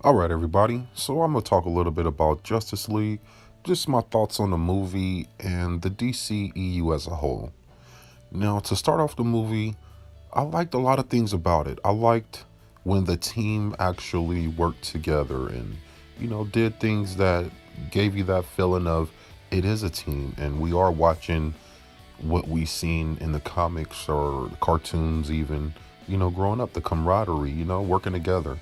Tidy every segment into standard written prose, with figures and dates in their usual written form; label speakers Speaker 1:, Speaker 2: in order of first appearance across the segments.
Speaker 1: All right, everybody. So I'm going to talk a little bit about Justice League, just my thoughts on the movie and the DCEU as a whole. Now, to start off the movie, I liked a lot of things about it. I liked when the team actually worked together and, did things that gave you that feeling of it is a team and we are watching what we've seen in the comics or the cartoons, even, growing up, the camaraderie, working together.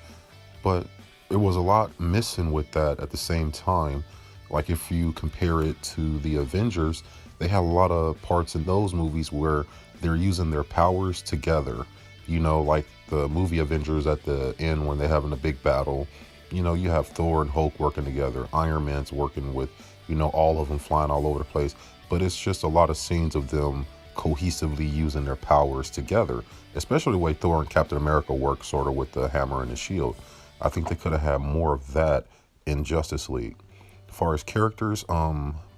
Speaker 1: But there was a lot missing with that at the same time. Like if you compare it to the Avengers, they have a lot of parts in those movies where they're using their powers together. Like the movie Avengers at the end when they're having a big battle. You have Thor and Hulk working together. Iron Man's working with, all of them flying all over the place. But it's just a lot of scenes of them cohesively using their powers together, especially the way Thor and Captain America work, sort of with the hammer and the shield. I think they could have had more of that in Justice League. As far as characters,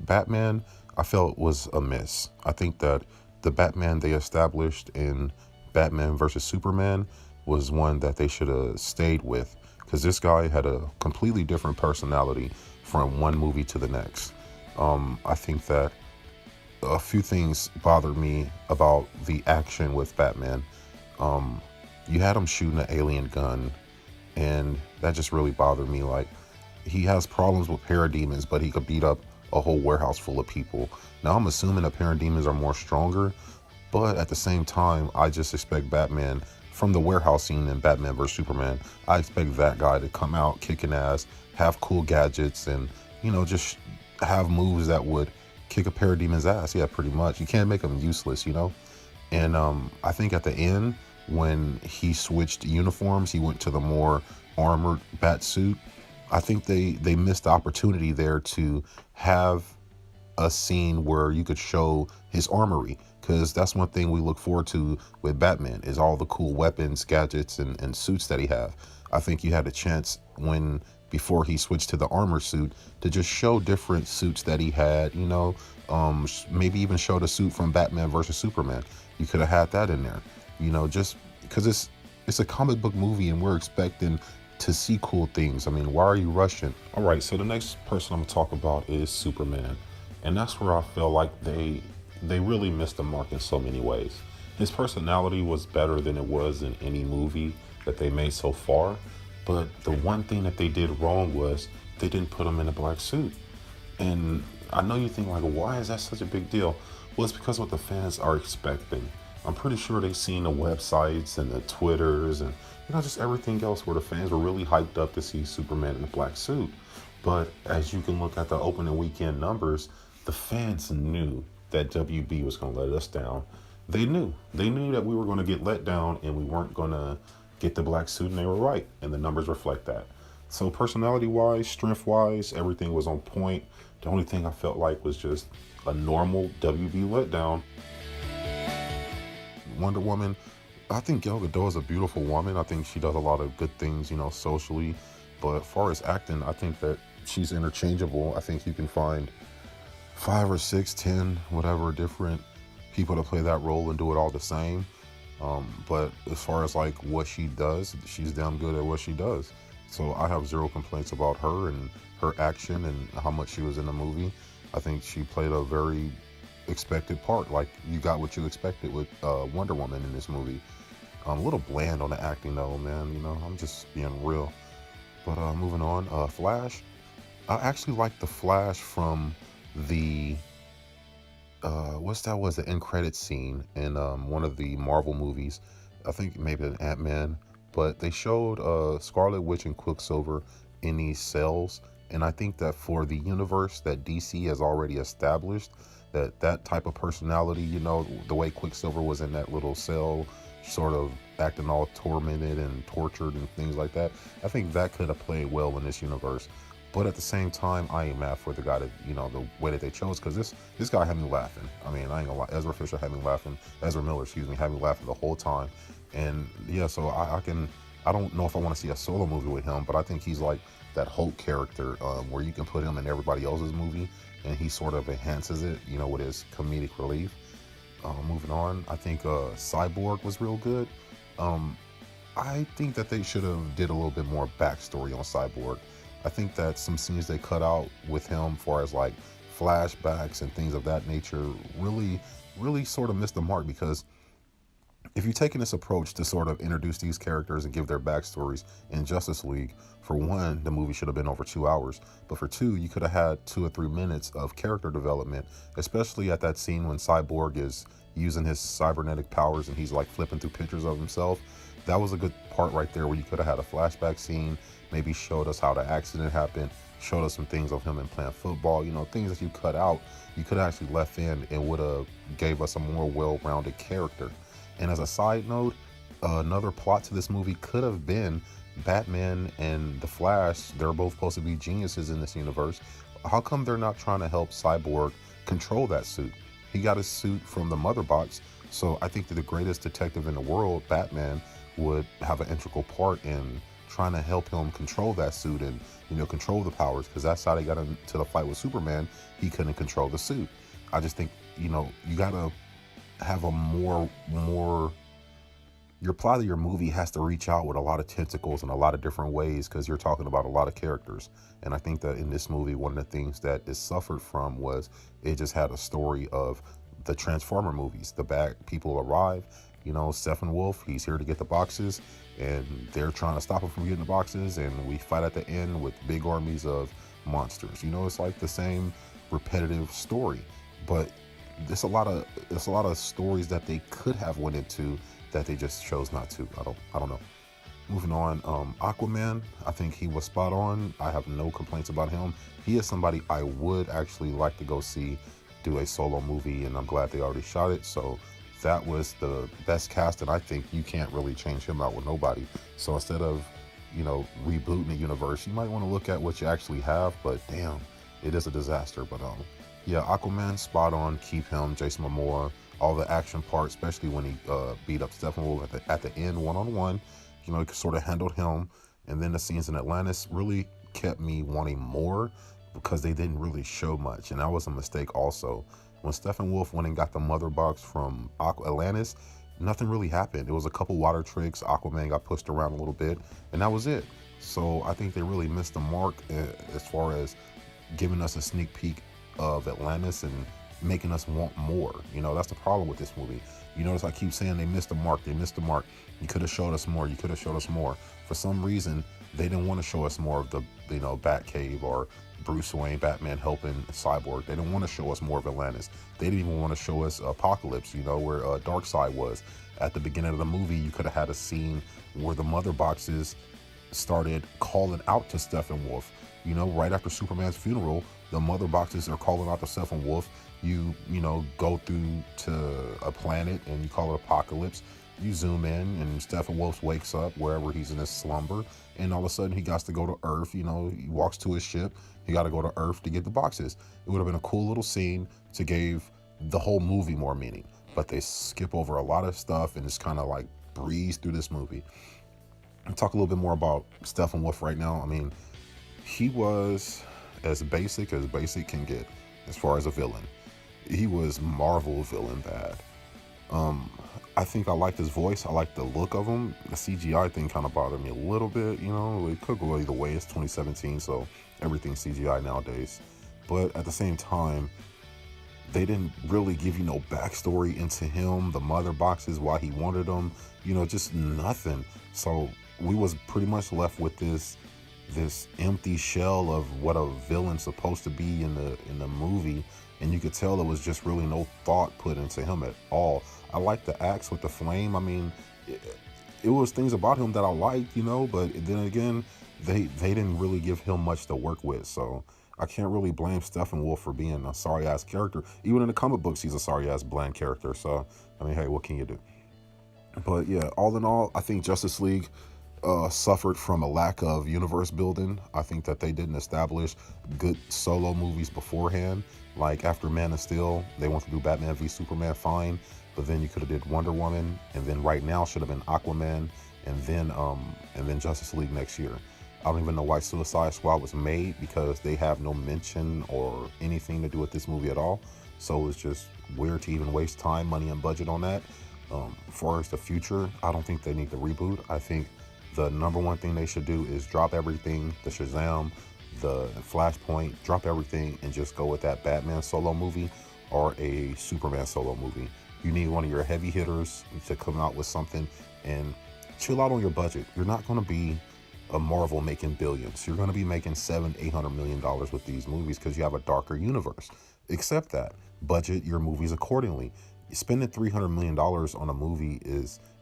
Speaker 1: Batman, I felt was a miss. I think that the Batman they established in Batman versus Superman was one that they should have stayed with because this guy had a completely different personality from one movie to the next. I think that a few things bothered me about the action with Batman. You had him shooting an alien gun, and that just really bothered me. Like, he has problems with parademons, but he could beat up a whole warehouse full of people. Now, I'm assuming that parademons are more stronger, but at the same time, I just expect Batman from the warehouse scene in Batman vs Superman. I expect that guy to come out kicking ass, have cool gadgets, and just have moves that would kick a parademon's ass. Yeah, pretty much. You can't make him useless. And I think at the end, when he switched uniforms, he went to the more armored bat suit. I think they missed the opportunity there to have a scene where you could show his armory, because that's one thing we look forward to with Batman is all the cool weapons, gadgets, and suits that he have. I think you had a chance when before he switched to the armor suit to just show different suits that he had. Maybe even show the suit from Batman versus Superman. You could have had that in there. Just because it's a comic book movie and we're expecting to see cool things. I mean, why are you rushing? All right, so the next person I'm gonna talk about is Superman, and that's where I feel like they really missed the mark in so many ways. His personality was better than it was in any movie that they made so far, but the one thing that they did wrong was they didn't put him in a black suit. And I know you think like, why is that such a big deal? Well, it's because what the fans are expecting. I'm pretty sure they've seen the websites and the Twitters and just everything else where the fans were really hyped up to see Superman in a black suit. But as you can look at the opening weekend numbers, the fans knew that WB was going to let us down. They knew that we were going to get let down and we weren't going to get the black suit, and they were right. And the numbers reflect that. So personality wise, strength wise, everything was on point. The only thing I felt like was just a normal WB letdown. Wonder Woman, I think Gal Gadot is a beautiful woman. I think she does a lot of good things, socially. But as far as acting, I think that she's interchangeable. I think you can find 5 or 6, 10, whatever different people to play that role and do it all the same. But as far as like what she does, she's damn good at what she does. So I have zero complaints about her and her action and how much she was in the movie. I think she played a very expected part. Like, you got what you expected with Wonder Woman in this movie. A little bland on the acting though, man. I'm just being real. But moving on, Flash. I actually like the Flash from the was the end credit scene in one of the Marvel movies. I think maybe an Ant-Man. But they showed Scarlet Witch and Quicksilver in these cells, and I think that for the universe that DC has already established, that type of personality, the way Quicksilver was in that little cell, sort of acting all tormented and tortured and things like that, I think that could have played well in this universe. But at the same time, I ain't mad for the guy that, the way that they chose, because this guy had me laughing. I mean, I ain't gonna lie, Ezra Fisher had me laughing. Ezra Miller, excuse me, had me laughing the whole time. And yeah, so I don't know if I want to see a solo movie with him, but I think he's like that Hulk character where you can put him in everybody else's movie and he sort of enhances it, with his comedic relief. Moving on, I think Cyborg was real good. I think that they should have did a little bit more backstory on Cyborg. I think that some scenes they cut out with him, far as like flashbacks and things of that nature, really sort of missed the mark. Because if you're taking this approach to sort of introduce these characters and give their backstories in Justice League, for one, the movie should have been over 2 hours. But for two, you could have had 2 or 3 minutes of character development, especially at that scene when Cyborg is using his cybernetic powers and he's like flipping through pictures of himself. That was a good part right there where you could have had a flashback scene, maybe showed us how the accident happened, showed us some things of him and playing football, things that you cut out, you could have actually left in and would have gave us a more well-rounded character. And as a side note, another plot to this movie could have been Batman and the Flash. They're both supposed to be geniuses in this universe. How come they're not trying to help Cyborg control that suit? He got his suit from the mother box. So I think that the greatest detective in the world, Batman, would have an integral part in trying to help him control that suit and, control the powers, because that's how they got into the fight with Superman. He couldn't control the suit. I just think, you gotta have a more your plot of your movie has to reach out with a lot of tentacles in a lot of different ways, because you're talking about a lot of characters. And I think that in this movie, one of the things that it suffered from was it just had a story of the Transformer movies. The bad people arrive, Steppenwolf, he's here to get the boxes, and they're trying to stop him from getting the boxes, and we fight at the end with big armies of monsters. It's like the same repetitive story. But there's a lot of stories that they could have went into that they just chose not to. I don't know. Moving on, Aquaman, I think he was spot on. I have no complaints about him. He is somebody I would actually like to go see do a solo movie, and I'm glad they already shot it. So that was the best cast, and I think you can't really change him out with nobody. So instead of rebooting the universe, you might want to look at what you actually have. But damn, it is a disaster. But yeah, Aquaman, spot on. Keep him. Jason Momoa, all the action part, especially when he beat up Steppenwolf at the end, one-on-one. He sort of handled him. And then the scenes in Atlantis really kept me wanting more, because they didn't really show much. And that was a mistake also. When Steppenwolf went and got the mother box from Atlantis, nothing really happened. It was a couple water tricks. Aquaman got pushed around a little bit, and that was it. So I think they really missed the mark as far as giving us a sneak peek of Atlantis and making us want more. That's the problem with this movie. You notice I keep saying they missed the mark. They missed the mark. You could have showed us more. You could have showed us more. For some reason, they didn't want to show us more of the, Batcave or Bruce Wayne, Batman helping Cyborg. They didn't want to show us more of Atlantis. They didn't even want to show us Apocalypse, where Darkseid was. At the beginning of the movie, you could have had a scene where the mother boxes started calling out to Steppenwolf. Right after Superman's funeral, the mother boxes are calling out to Steppenwolf. You go through to a planet and you call it Apocalypse. You zoom in and Steppenwolf wakes up wherever he's in his slumber, and all of a sudden he got to go to Earth. He walks to his ship. He got to go to Earth to get the boxes. It would have been a cool little scene to give the whole movie more meaning, but they skip over a lot of stuff and just kind of like breeze through this movie. I'll talk a little bit more about Steppenwolf right now. I mean, he was as basic can get as far as a villain. He was Marvel villain bad. I think I liked his voice. I liked the look of him. The CGI thing kind of bothered me a little bit. It could go either way. It's 2017, so everything's CGI nowadays. But at the same time, they didn't really give you no backstory into him, the mother boxes, why he wanted them, just nothing. So we was pretty much left with this empty shell of what a villain's supposed to be in the movie, and you could tell there was just really no thought put into him at all. I liked the axe with the flame. I mean, it was things about him that I liked, but then again, they didn't really give him much to work with. So I can't really blame Steppenwolf for being a sorry ass character. Even in the comic books, he's a sorry ass bland character. So I mean, hey, what can you do? But yeah, all in all, I think Justice League suffered from a lack of universe building. I think that they didn't establish good solo movies beforehand. Like after Man of Steel, they want to do Batman v Superman, fine, but then you could have did Wonder Woman, and then right now should have been Aquaman, and then Justice League next year. I don't even know why Suicide Squad was made, because they have no mention or anything to do with this movie at all. So it's just weird to even waste time, money, and budget on that. As far as the future, I don't think they need to reboot. I think the number one thing they should do is drop everything, the Shazam, the Flashpoint, drop everything and just go with that Batman solo movie or a Superman solo movie. You need one of your heavy hitters to come out with something and chill out on your budget. You're not going to be a Marvel making billions. You're going to be making $700-800 million with these movies because you have a darker universe. Accept that. Budget your movies accordingly. Spending $300 million on a movie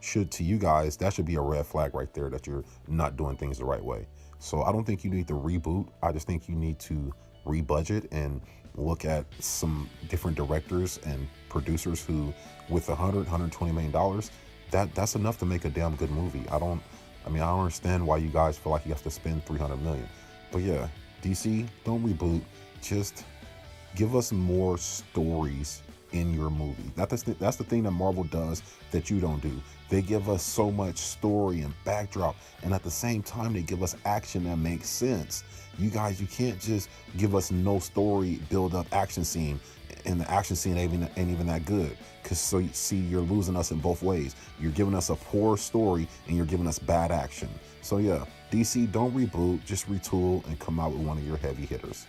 Speaker 1: should to you guys, that should be a red flag right there that you're not doing things the right way. So I don't think you need to reboot. I just think you need to rebudget and look at some different directors and producers who, with $120 million, that's enough to make a damn good movie. I don't understand why you guys feel like you have to spend $300 million. But yeah, DC, don't reboot. Just give us more stories in your movie. That's the thing that Marvel does that you don't do. They give us so much story and backdrop, and at the same time they give us action that makes sense. You guys, you can't just give us no story, build up action scene, and the action scene ain't even that good. Because so you see, you're losing us in both ways. You're giving us a poor story and you're giving us bad action. So yeah, DC, don't reboot, just retool and come out with one of your heavy hitters.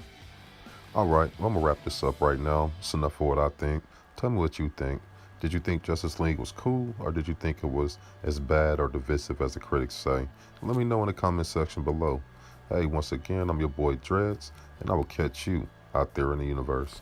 Speaker 1: All right, well, I'm gonna wrap this up right now. It's enough for what I think. Tell me what you think. Did you think Justice League was cool, or did you think it was as bad or divisive as the critics say? Let me know in the comment section below. Hey, once again, I'm your boy Dreads, and I will catch you out there in the universe.